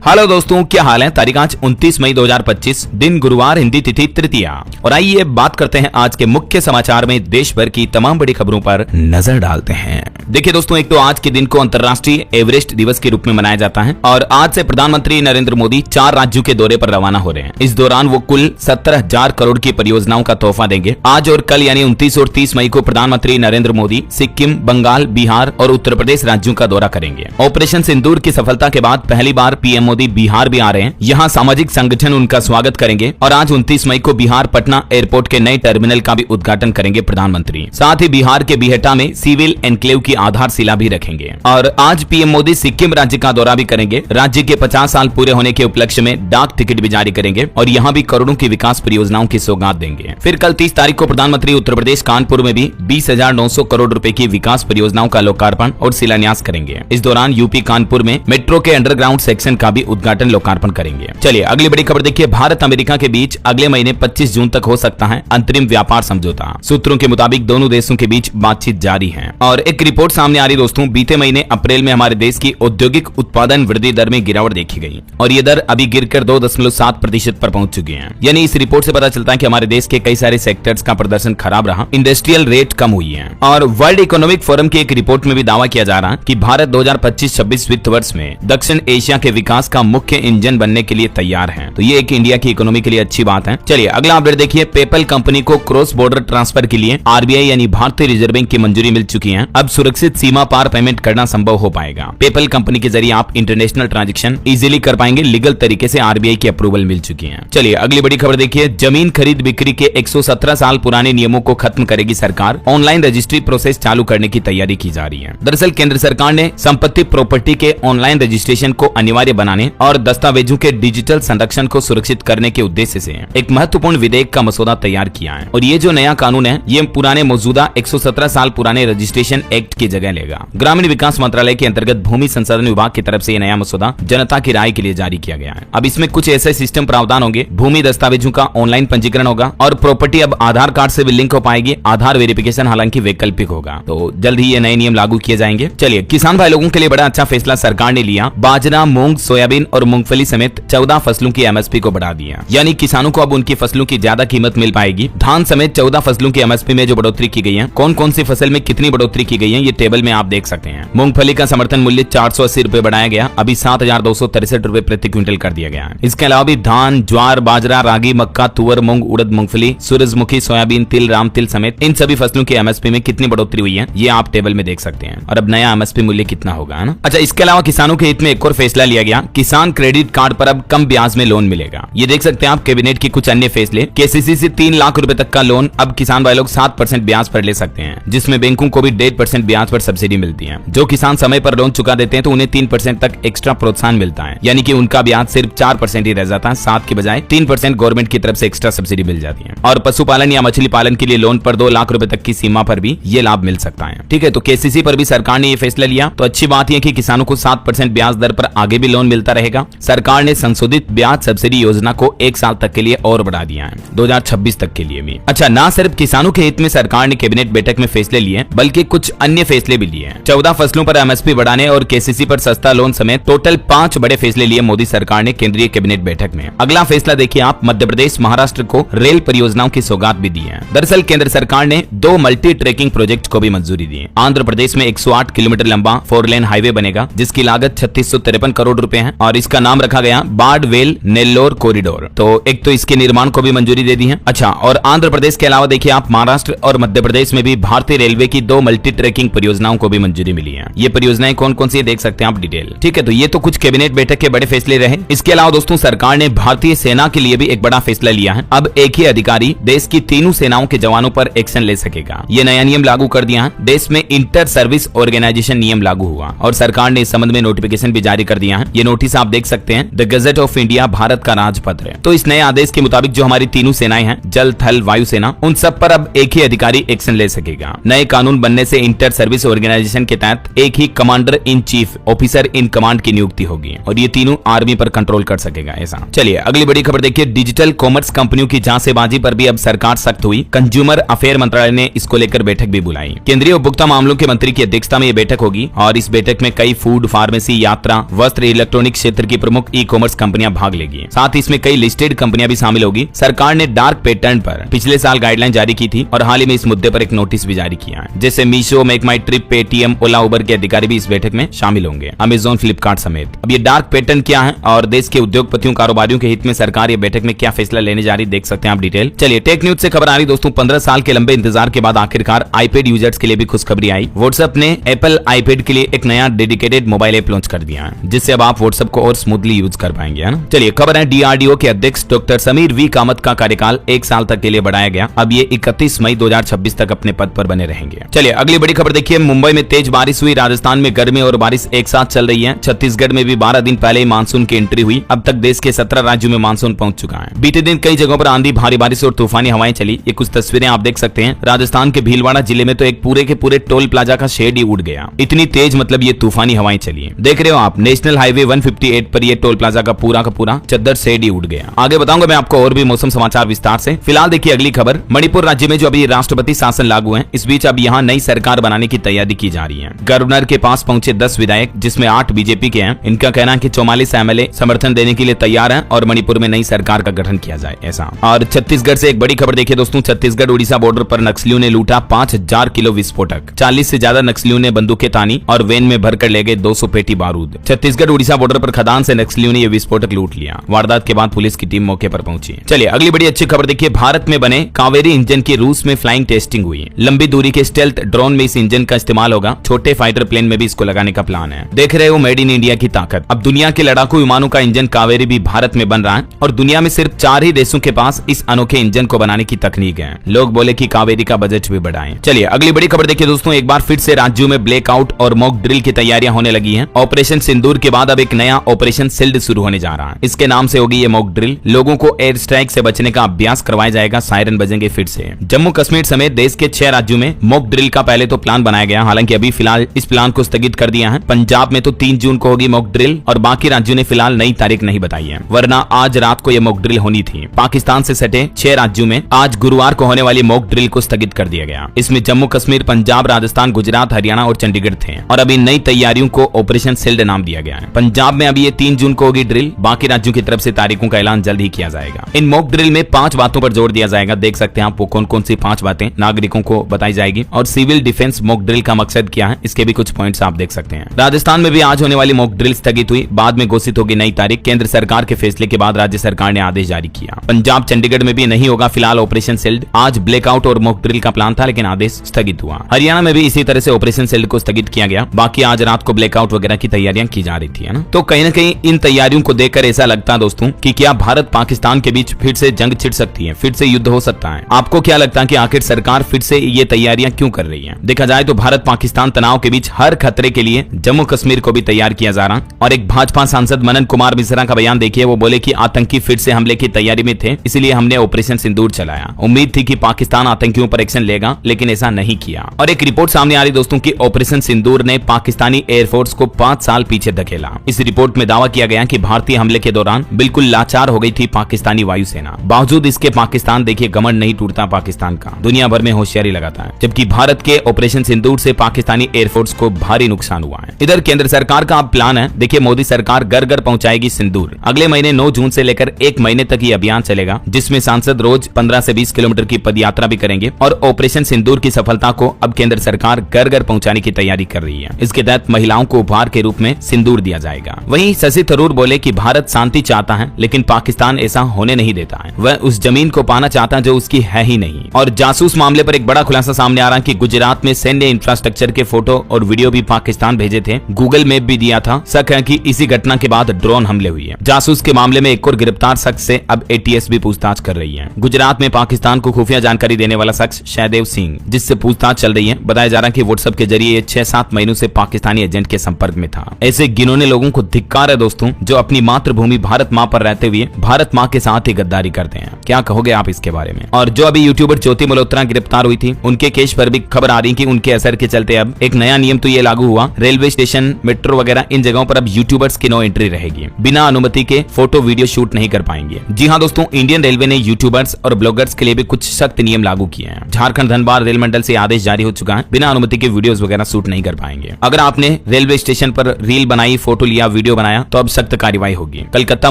Hello दोस्तों, क्या हाल है। तारीख आज 29 मई 2025, दिन गुरुवार, हिंदी तिथि तृतीया। और आइए बात करते हैं आज के मुख्य समाचार में देश भर की तमाम बड़ी खबरों पर नजर डालते हैं। देखिए दोस्तों, एक तो आज के दिन को अंतर्राष्ट्रीय एवरेस्ट दिवस के रूप में मनाया जाता है और आज से प्रधानमंत्री नरेंद्र मोदी 4 राज्यों के दौरे पर रवाना हो रहे हैं। इस दौरान वो कुल 17,000 करोड़ की परियोजनाओं का तोहफा देंगे। आज और कल यानी 29 और 30 मई को प्रधानमंत्री नरेंद्र मोदी सिक्किम, बंगाल, बिहार और उत्तर प्रदेश राज्यों का दौरा करेंगे। ऑपरेशन सिंदूर की सफलता के बाद पहली बार पीएम मोदी बिहार भी आ रहे हैं। यहाँ सामाजिक संगठन उनका स्वागत करेंगे और आज 29 मई को बिहार पटना एयरपोर्ट के नए टर्मिनल का भी उद्घाटन करेंगे प्रधानमंत्री। साथ ही बिहार के बिहटा में सिविल एनक्लेव की आधारशिला भी रखेंगे। और आज पीएम मोदी सिक्किम राज्य का दौरा भी करेंगे। राज्य के 50 साल पूरे होने के उपलक्ष्य में डाक टिकट भी जारी करेंगे और यहाँ भी करोड़ों की विकास परियोजनाओं की सौगात देंगे। फिर कल 30 तारीख को प्रधानमंत्री उत्तर प्रदेश कानपुर में भी 20,900 करोड़ रुपए की विकास परियोजनाओं का लोकार्पण और शिलान्यास करेंगे। इस दौरान यूपी कानपुर में मेट्रो के अंडरग्राउंड सेक्शन का भी उद्घाटन लोकार्पण करेंगे। चलिए अगली बड़ी खबर देखिए। भारत अमेरिका के बीच अगले महीने 25 जून तक हो सकता है अंतरिम व्यापार समझौता। सूत्रों के मुताबिक दोनों देशों के बीच बातचीत जारी है। और एक रिपोर्ट सामने आ रही दोस्तों, बीते महीने अप्रैल में हमारे देश की औद्योगिक उत्पादन वृद्धि दर में गिरावट देखी गई और ये दर अभी गिरकर 2.7% पर पहुंच चुकी है। यानी इस रिपोर्ट से पता चलता है कि हमारे देश के कई सारे सेक्टर्स का प्रदर्शन खराब रहा, इंडस्ट्रियल रेट कम हुई है। और वर्ल्ड इकोनॉमिक फोरम की एक रिपोर्ट में भी दावा किया जा रहा है कि भारत 2025-26 वित्त वर्ष में दक्षिण एशिया के विकास का मुख्य इंजन बनने के लिए तैयार है। तो ये एक इंडिया की इकोनॉमी के लिए अच्छी बात है। चलिए अगला अपडेट देखिए। पेपल कंपनी को क्रॉस बॉर्डर ट्रांसफर के लिए आरबीआई यानी भारतीय रिजर्व बैंक की मंजूरी मिल चुकी है। अब सुरक्षित सीमा पार पेमेंट करना संभव हो पाएगा। पेपल कंपनी के जरिए आप इंटरनेशनल ट्रांजैक्शन इजीली कर पाएंगे। लीगल तरीके से आरबीआई की अप्रूवल मिल चुकी है। चलिए अगली बड़ी खबर देखिए। जमीन खरीद बिक्री के 117 साल पुराने नियमों को खत्म करेगी सरकार। ऑनलाइन रजिस्ट्री प्रोसेस चालू करने की तैयारी की जा रही है। दरअसल केंद्र सरकार ने संपत्ति प्रॉपर्टी के ऑनलाइन रजिस्ट्रेशन को अनिवार्य बनाने और दस्तावेजों के डिजिटल संरक्षण को सुरक्षित करने के उद्देश्य से एक महत्वपूर्ण विधेयक का मसौदा तैयार किया है। और ये जो नया कानून है ये पुराने मौजूदा 117 साल पुराने रजिस्ट्रेशन एक्ट की जगह लेगा। ग्रामीण विकास मंत्रालय के अंतर्गत भूमि संसाधन विभाग की तरफ से ये नया मसौदा जनता की राय के लिए जारी किया गया है। अब इसमें कुछ ऐसे सिस्टम प्रावधान होंगे। भूमि दस्तावेजों का ऑनलाइन पंजीकरण होगा और प्रॉपर्टी अब आधार कार्ड से भी लिंक हो पाएगी। आधार वेरिफिकेशन हालांकि वैकल्पिक होगा। तो जल्द ही ये नए नियम लागू किए जाएंगे। चलिए किसान भाई लोगों के लिए बड़ा अच्छा फैसला सरकार ने लिया। बाजरा, मूंग, सोयाबीन और मूंगफली समेत 14 फसलों की एमएसपी को बढ़ा दिया। यानी किसानों को अब उनकी फसलों की ज्यादा कीमत मिल पाएगी। धान समेत 14 फसलों की एमएसपी में जो बढ़ोतरी की गई है, कौन कौन सी फसल में कितनी बढ़ोतरी की गई है, ये टेबल में आप देख सकते हैं। मूंगफली का समर्थन मूल्य 480 रुपए बढ़ाया गया, अभी 7,263 रुपए प्रति क्विंटल कर दिया गया है। इसके अलावा भी धान, ज्वार, बाजरा, रागी, मक्का, तुअर, मूंग, उड़द, मूंगफली, सूरजमुखी, सोयाबीन, तिल, राम तिल समेत इन सभी फसलों की एमएसपी में कितनी बढ़ोतरी हुई है ये आप टेबल में देख सकते हैं। और अब नया एमएसपी मूल्य कितना होगा, है ना। अच्छा, इसके अलावा किसानों के हित में एक और फैसला लिया गया। किसान क्रेडिट कार्ड पर अब कम ब्याज में लोन मिलेगा। ये देख सकते हैं आप कैबिनेट की कुछ अन्य फैसले। केसीसी से 3 लाख रुपए तक का लोन अब किसान भाई लोग 7% ब्याज पर ले सकते हैं, जिसमें बैंकों को भी 1.5% ब्याज पर सब्सिडी मिलती है। जो किसान समय पर लोन चुका देते हैं तो उन्हें 3% तक एक्स्ट्रा प्रोत्साहन मिलता है। यानी कि उनका ब्याज सिर्फ 4% ही रह जाता है, 7 के बजाय 3% गवर्नमेंट की तरफ से एक्स्ट्रा सब्सिडी मिल जाती है। और पशुपालन या मछली पालन के लिए लोन पर 2 लाख रुपए तक की सीमा पर भी ये लाभ मिल सकता है। ठीक है, तो केसीसी पर भी सरकार ने ये फैसला लिया। तो अच्छी बात यह कि किसानों को 7% ब्याज दर पर आगे भी लोन मिलता रहेगा। सरकार ने संशोधित ब्याज सब्सिडी योजना को 1 साल तक के लिए और बढ़ा दिया है, 2026 तक के लिए भी। अच्छा, ना सिर्फ किसानों के हित में सरकार ने कैबिनेट बैठक में फैसले लिए बल्कि कुछ अन्य फैसले भी लिए। 14 फसलों पर एमएसपी बढ़ाने और केसीसी पर सस्ता लोन समेत टोटल 5 बड़े फैसले लिए मोदी सरकार ने केंद्रीय कैबिनेट बैठक में। अगला फैसला देखिए आप। मध्य प्रदेश, महाराष्ट्र को रेल परियोजनाओं की सौगात भी दी है। दरअसल केंद्र सरकार ने 2 मल्टी ट्रैकिंग प्रोजेक्ट को भी मंजूरी दी है। आंध्र प्रदेश में 108 किलोमीटर लंबा 4 लेन हाईवे बनेगा जिसकी लागत 3653 करोड़ रुपए है और इसका नाम रखा गया बाड़वेल नेल्लोर कॉरिडोर। तो एक तो इसके निर्माण को भी मंजूरी दे दी है। अच्छा, और आंध्र प्रदेश के अलावा देखिए आप महाराष्ट्र और मध्य प्रदेश में भी भारतीय रेलवे की 2 मल्टी ट्रैकिंग परियोजनाओं को भी मंजूरी मिली है। ये परियोजनाएं कौन कौन सी देख सकते हैं आप डिटेल। ठीक है, तो ये तो कुछ कैबिनेट बैठक के बड़े फैसले रहे। इसके अलावा दोस्तों सरकार ने भारतीय सेना के लिए भी एक बड़ा फैसला लिया है। अब एक ही अधिकारी देश की तीनों सेनाओं के जवानों पर एक्शन ले सकेगा। ये नया नियम लागू कर दिया है। देश में इंटर सर्विस ऑर्गेनाइजेशन नियम लागू हुआ और सरकार ने इस संबंध में नोटिफिकेशन भी जारी कर दिया है। ये नोटिस आप देख सकते हैं। The gazette of India Bharat का राजपत्र है। तो इस नए आदेश के मुताबिक जो हमारी तीनों सेनाएं हैं, जल, थल, वायु सेना, उन सब पर अब एक ही अधिकारी एक्शन ले सकेगा। नए कानून बनने से इंटर सर्विस ऑर्गेनाइजेशन के तहत एक ही commander in chief, officer in command की नियुक्ति होगी और ये तीनों आर्मी पर कंट्रोल कर सकेगा ऐसा। चलिए अगली बड़ी खबर देखिए। डिजिटल कॉमर्स कंपनियों की जांचबाजी पर भी अब सरकार सख्त हुई। कंज्यूमर अफेयर मंत्रालय ने इसको लेकर बैठक भी बुलाई। केंद्रीय उपभोक्ता मामलों के मंत्री की अध्यक्षता में यह बैठक होगी और इस बैठक में कई फूड, फार्मेसी, यात्रा, वस्त्र, इलेक्ट्रॉनिक इलेक्ट्रॉनिक क्षेत्र की प्रमुख ई कॉमर्स कंपनियां भाग लेगी। साथ ही इसमें कई लिस्टेड कंपनियां भी शामिल होगी। सरकार ने डार्क पैटर्न पर पिछले साल गाइडलाइन जारी की थी और हाल ही में इस मुद्दे पर एक नोटिस भी जारी किया है। जैसे मीशो, मेक माई ट्रिप, पेटीएम, ओला, उबर के अधिकारी भी इस बैठक में शामिल होंगे, अमेजॉन, फ्लिपकार्ट समेत। अब ये डार्क पैटर्न क्या है और देश के उद्योगपतियों, कारोबारियों के हित में सरकार ये बैठक में क्या फैसला लेने जा रही, देख सकते हैं आप डिटेल। चलिए टेक न्यूज से खबर आ रही दोस्तों, 15 साल के लंबे इंतजार के बाद आखिरकार आईपैड यूजर्स के लिए भी खुशखबरी आई। व्हाट्सएप ने एप्पल आईपैड के लिए एक नया डेडिकेटेड मोबाइल ऐप लॉन्च कर दिया है, जिससे अब आप व्हाट्सएप को और स्मूथली यूज कर पाएंगे, है ना। चलिए खबर है, डीआरडीओ के अध्यक्ष डॉक्टर समीर वी कामत का कार्यकाल 1 साल तक के लिए बढ़ाया गया। अब ये 31 मई 2026 तक अपने पद पर बने रहेंगे। चलिए अगली बड़ी खबर देखिए, मुंबई में तेज बारिश हुई, राजस्थान में गर्मी और बारिश एक साथ चल रही है। छत्तीसगढ़ में भी 12 दिन पहले ही मानसून की एंट्री हुई। अब तक देश के 17 राज्यों में मानसून पहुंच चुका है। बीते दिन कई जगहों पर आंधी, भारी बारिश और तूफानी हवाएं चली। ये कुछ तस्वीरें आप देख सकते हैं। राजस्थान के भीलवाड़ा जिले में तो एक पूरे के पूरे टोल प्लाजा का शेड ही उड़ गया। इतनी तेज मतलब ये तूफानी हवाएं चली। देख रहे हो आप, नेशनल हाईवे 158 पर ये टोल प्लाजा का पूरा चद्दर शेड ही उड़ गया। आगे बताऊंगा मैं आपको और भी मौसम समाचार विस्तार से। फिलहाल देखिए अगली खबर, मणिपुर राज्य में जो अभी राष्ट्रपति शासन लागू है, इस बीच अब यहाँ नई सरकार बनाने की तैयारी की जा रही है। गवर्नर के पास पहुंचे 10 विधायक, जिसमें 8 बीजेपी के हैं। इनका कहना है कि 44 एमएलए समर्थन देने के लिए तैयार हैं और मणिपुर में नई सरकार का गठन किया जाए, ऐसा। और छत्तीसगढ़ से एक बड़ी खबर देखिए दोस्तों, छत्तीसगढ़ उड़ीसा बॉर्डर पर नक्सलियों ने लूटा 5000 किलो विस्फोटक। 40 से ज्यादा नक्सलियों ने बंदूकें तानी और वैन में भरकर ले गए 200 पेटी बारूद। छत्तीसगढ़ उड़ीसा बॉर्डर पर खदान से नक्सलियों ने यह विस्फोटक लूट लिया। वारदात के बाद पुलिस की टीम मौके पर पहुंची। चलिए अगली बड़ी अच्छी खबर देखिए, भारत में बने कावेरी इंजन की रूस में फ्लाइंग टेस्टिंग हुई। लंबी दूरी के स्टेल्थ ड्रोन में इस इंजन का इस्तेमाल होगा। छोटे फाइटर प्लेन में भी इसको लगाने का प्लान है। देख रहे हो मेड इन इंडिया की ताकत। अब दुनिया के लड़ाकू विमानों का इंजन कावेरी भी भारत में बन रहा है और दुनिया में सिर्फ 4 ही देशों के पास इस अनोखे इंजन को बनाने की तकनीक है। लोग बोले कि कावेरी का बजट भी बढ़ाएं। चलिए अगली बड़ी खबर देखिए दोस्तों, एक बार फिर से राज्यों में ब्लैकआउट और मॉक ड्रिल की तैयारियां होने लगी हैं। ऑपरेशन सिंदूर के बाद अब एक नया ऑपरेशन सिल्ड शुरू होने जा रहा है। इसके नाम से होगी ये मॉक ड्रिल। लोगों को एयर स्ट्राइक से बचने का अभ्यास करवाया जाएगा। सायरन बजेंगे फिर से। जम्मू कश्मीर समेत देश के 6 राज्यों में मॉक ड्रिल का पहले तो प्लान बनाया गया, हालांकि अभी फिलहाल इस प्लान को स्थगित कर दिया है। पंजाब में तो 3 जून को होगी मॉक ड्रिल और बाकी राज्यों ने फिलहाल नई तारीख नहीं बताई है, वरना आज रात को यह मॉक ड्रिल होनी थी। पाकिस्तान से सटे 6 राज्यों में आज गुरुवार को होने वाली मॉक ड्रिल को स्थगित कर दिया गया। इसमें जम्मू कश्मीर, पंजाब, राजस्थान, गुजरात, हरियाणा और चंडीगढ़ थे और अभी नई तैयारियों को ऑपरेशन सिल्ड नाम दिया गया है। पंजाब में अभी ये 3 जून को होगी ड्रिल। बाकी राज्यों की तरफ से तारीखों का ऐलान जल्द ही किया जाएगा। इन मॉक ड्रिल में 5 बातों पर जोर दिया जाएगा। देख सकते हैं आप वो कौन कौन सी 5 बातें नागरिकों को बताई जाएगी और सिविल डिफेंस मॉक ड्रिल का मकसद क्या है, इसके भी कुछ पॉइंट्स आप देख सकते हैं। राजस्थान में भी आज होने वाली मॉक ड्रिल स्थगित हुई, बाद में घोषित होगी नई तारीख। केंद्र सरकार के फैसले के बाद राज्य सरकार ने आदेश जारी किया। पंजाब, चंडीगढ़ में भी नहीं होगा फिलहाल ऑपरेशन सिल्ड। आज ब्लैकआउट और मॉक ड्रिल का प्लान था, लेकिन आदेश स्थगित हुआ। हरियाणा में भी इसी तरह से ऑपरेशन सिल्ड को स्थगित किया गया। बाकी आज रात को ब्लैकआउट वगैरह की तैयारियां की जा रही थी, है ना। तो कहीं न कहीं इन तैयारियों को देखकर ऐसा लगता है दोस्तों कि क्या भारत पाकिस्तान के बीच फिर से जंग छिड़ सकती है, फिर से युद्ध हो सकता है। आपको क्या लगता है कि आखिर सरकार फिर से ये तैयारियां क्यों कर रही है? देखा जाए तो भारत पाकिस्तान तनाव के बीच हर खतरे के लिए जम्मू कश्मीर को भी तैयार किया जा रहा। और एक भाजपा सांसद मनन कुमार मिश्रा का बयान देखिए, वो बोले कि आतंकी फिर से हमले की तैयारी में थे, इसलिए हमने ऑपरेशन सिंदूर चलाया। उम्मीद थी कि पाकिस्तान आतंकियों पर एक्शन लेगा, लेकिन ऐसा नहीं किया। और एक रिपोर्ट सामने आ रही दोस्तों की ऑपरेशन सिंदूर ने पाकिस्तानी एयरफोर्स को 5 साल पीछे धकेला। इस रिपोर्ट में दावा किया गया कि भारतीय हमले के दौरान बिल्कुल लाचार हो गई थी पाकिस्तानी वायुसेना। बावजूद इसके पाकिस्तान देखिए घमंड नहीं टूटता पाकिस्तान का, दुनिया भर में होशियारी लगाता है। जबकि भारत के ऑपरेशन सिंदूर से पाकिस्तानी एयरफोर्स को भारी नुकसान हुआ है। इधर केंद्र सरकार का अब प्लान है, देखिए मोदी सरकार घर घर पहुंचाएगी सिंदूर। अगले महीने 9 जून से लेकर 1 महीने तक ये अभियान चलेगा, जिसमें सांसद रोज 15 से 20 किलोमीटर की पदयात्रा भी करेंगे। और ऑपरेशन सिंदूर की सफलता को अब केंद्र सरकार घर घर पहुंचाने की तैयारी कर रही है। इसके तहत महिलाओं को उपहार के रूप में सिंदूर दिया जाएगा। वहीं शशि थरूर बोले कि भारत शांति चाहता है, लेकिन पाकिस्तान ऐसा होने नहीं देता है। वह उस जमीन को पाना चाहता है जो उसकी है ही नहीं। और जासूस मामले पर एक बड़ा खुलासा सामने आ रहा है कि गुजरात में सैन्य इंफ्रास्ट्रक्चर के फोटो और वीडियो भी पाकिस्तान भेजे थे। गूगल मैप भी दिया था। शक है कि इसी घटना के बाद ड्रोन हमले हुई है। जासूस के मामले में एक और गिरफ्तार शख्स से अब एटीएस भी पूछताछ कर रही है। गुजरात में पाकिस्तान को खुफिया जानकारी देने वाला शख्स शहदेव सिंह, जिससे पूछताछ चल रही है। बताया जा रहा है कि व्हाट्सएप के जरिए 6-7 महीनों से पाकिस्तानी एजेंट के संपर्क में था। ऐसे गिनोने लोगों को धिक्कार है दोस्तों, जो अपनी मातृभूमि भारत माँ पर रहते हुए भारत माँ के साथ ही गद्दारी करते हैं। क्या कहोगे आप इसके बारे में? और जो अभी यूट्यूबर ज्योति मल्होत्रा गिरफ्तार हुई थी, उनके केस पर भी खबर आ रही कि उनके असर के चलते अब एक नया नियम तो ये लागू हुआ, रेलवे स्टेशन, मेट्रो वगैरह इन जगहों पर अब यूट्यूबर्स की नो एंट्री रहेगी। बिना अनुमति के फोटो वीडियो शूट नहीं कर पाएंगे। जी हाँ दोस्तों, इंडियन रेलवे ने यूट्यूबर्स और ब्लॉगर्स के लिए भी कुछ सख्त नियम लागू किए हैं। झारखंड धनबाद रेल मंडल से आदेश जारी हो चुका है, बिना अनुमति के वीडियोस वगैरह शूट नहीं कर पाएंगे। अगर आपने रेलवे स्टेशन पर रील बनाई, फोटो लिया, वीडियो वीडियो बनाया तो अब सख्त कार्रवाई होगी। कलकत्ता